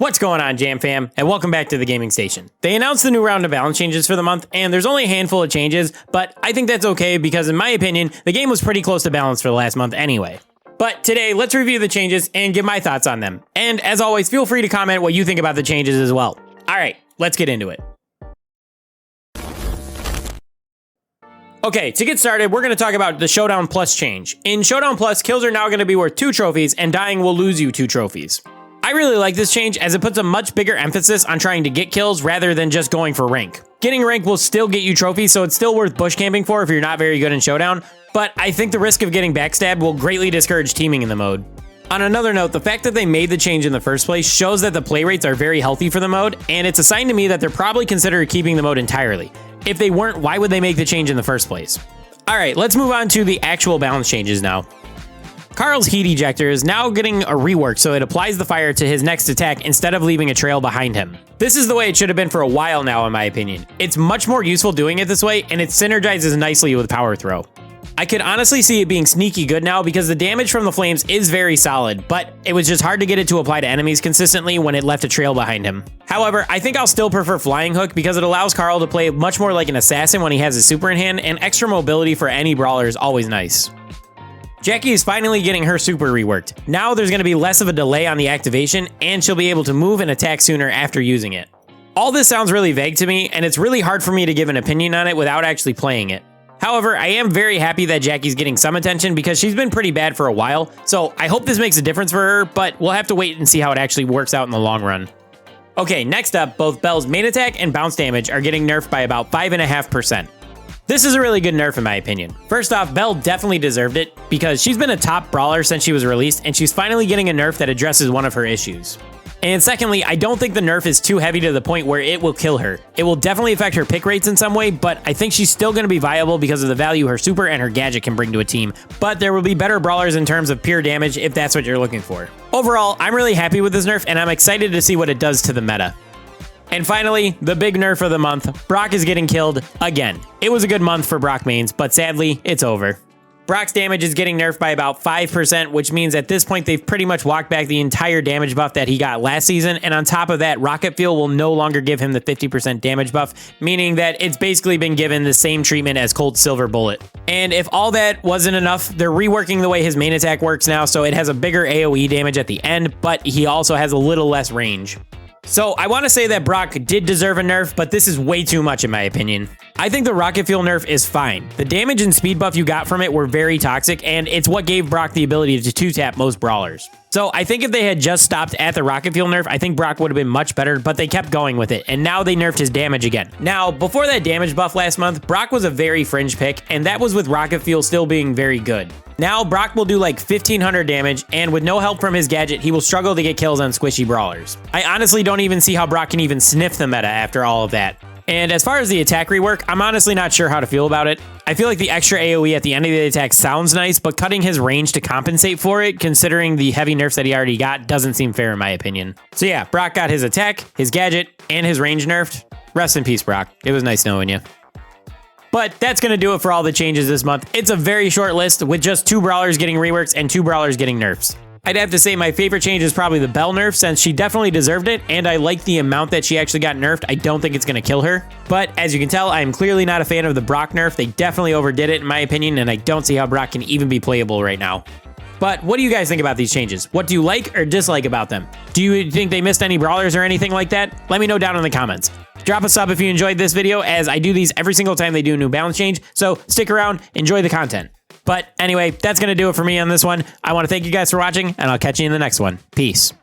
What's going on, Jam Fam, and welcome back to the gaming station. They announced the new round of balance changes for the month, and there's only a handful of changes, but I think that's okay because in my opinion, the game was pretty close to balance for the last month anyway. But today, let's review the changes and give my thoughts on them. And as always, feel free to comment what you think about the changes as well. Alright, let's get into it. Okay, to get started, we're going to talk about the Showdown Plus change. In Showdown Plus, kills are now going to be worth 2 trophies, and dying will lose you 2 trophies. I really like this change as it puts a much bigger emphasis on trying to get kills rather than just going for rank. Getting rank will still get you trophies, so it's still worth bush camping for if you're not very good in Showdown, but I think the risk of getting backstabbed will greatly discourage teaming in the mode. On another note, the fact that they made the change in the first place shows that the play rates are very healthy for the mode, and it's a sign to me that they're probably considering keeping the mode entirely. If they weren't, why would they make the change in the first place? Alright, let's move on to the actual balance changes now. Carls Heat Ejector is now getting a rework, so it applies the fire to his next attack instead of leaving a trail behind him. This is the way it should have been for a while now, in my opinion. It's much more useful doing it this way, and it synergizes nicely with Power Throw. I could honestly see it being sneaky good now because the damage from the flames is very solid, but it was just hard to get it to apply to enemies consistently when it left a trail behind him. However, I think I'll still prefer Flying Hook because it allows Karl to play much more like an assassin when he has his super in hand, and extra mobility for any brawler is always nice. Jacky is finally getting her super reworked. Now there's going to be less of a delay on the activation, and she'll be able to move and attack sooner after using it. All this sounds really vague to me, and it's really hard for me to give an opinion on it without actually playing it. However, I am very happy that Jacky's getting some attention because she's been pretty bad for a while, so I hope this makes a difference for her, but we'll have to wait and see how it actually works out in the long run. Okay, next up, both Belle's main attack and bounce damage are getting nerfed by about 5.5%. This is a really good nerf in my opinion. First off, Belle definitely deserved it because she's been a top brawler since she was released, and she's finally getting a nerf that addresses one of her issues. And secondly, I don't think the nerf is too heavy to the point where it will kill her. It will definitely affect her pick rates in some way, but I think she's still going to be viable because of the value her super and her gadget can bring to a team. But there will be better brawlers in terms of pure damage if that's what you're looking for. Overall, I'm really happy with this nerf, and I'm excited to see what it does to the meta. And finally, the big nerf of the month, Brock is getting killed again. It was a good month for Brock mains, but sadly, it's over. Brock's damage is getting nerfed by about 5%, which means at this point they've pretty much walked back the entire damage buff that he got last season, and on top of that, Rocket Fuel will no longer give him the 50% damage buff, meaning that it's basically been given the same treatment as Cold Silver Bullet. And if all that wasn't enough, they're reworking the way his main attack works now, so it has a bigger AoE damage at the end, but he also has a little less range. So I want to say that Brock did deserve a nerf, but this is way too much in my opinion. I think the Rocket Fuel nerf is fine. The damage and speed buff you got from it were very toxic, and it's what gave Brock the ability to 2-tap most brawlers. So I think if they had just stopped at the Rocket Fuel nerf, I think Brock would have been much better, but they kept going with it, and now they nerfed his damage again. Now, before that damage buff last month, Brock was a very fringe pick, and that was with Rocket Fuel still being very good. Now, Brock will do like 1500 damage, and with no help from his gadget, he will struggle to get kills on squishy brawlers. I honestly don't even see how Brock can even sniff the meta after all of that. And as far as the attack rework, I'm honestly not sure how to feel about it. I feel like the extra AoE at the end of the attack sounds nice, but cutting his range to compensate for it, considering the heavy nerfs that he already got, doesn't seem fair in my opinion. So yeah, Brock got his attack, his gadget, and his range nerfed. Rest in peace, Brock. It was nice knowing you. But that's going to do it for all the changes this month. It's a very short list with just 2 brawlers getting reworks and 2 brawlers getting nerfs. I'd have to say my favorite change is probably the Belle nerf since she definitely deserved it, and I like the amount that she actually got nerfed. I don't think it's going to kill her. But as you can tell, I am clearly not a fan of the Brock nerf. They definitely overdid it in my opinion, and I don't see how Brock can even be playable right now. But what do you guys think about these changes? What do you like or dislike about them? Do you think they missed any brawlers or anything like that? Let me know down in the comments. Drop a sub if you enjoyed this video, as I do these every single time they do a new balance change, so stick around, enjoy the content. But anyway, that's going to do it for me on this one. I want to thank you guys for watching, and I'll catch you in the next one. Peace.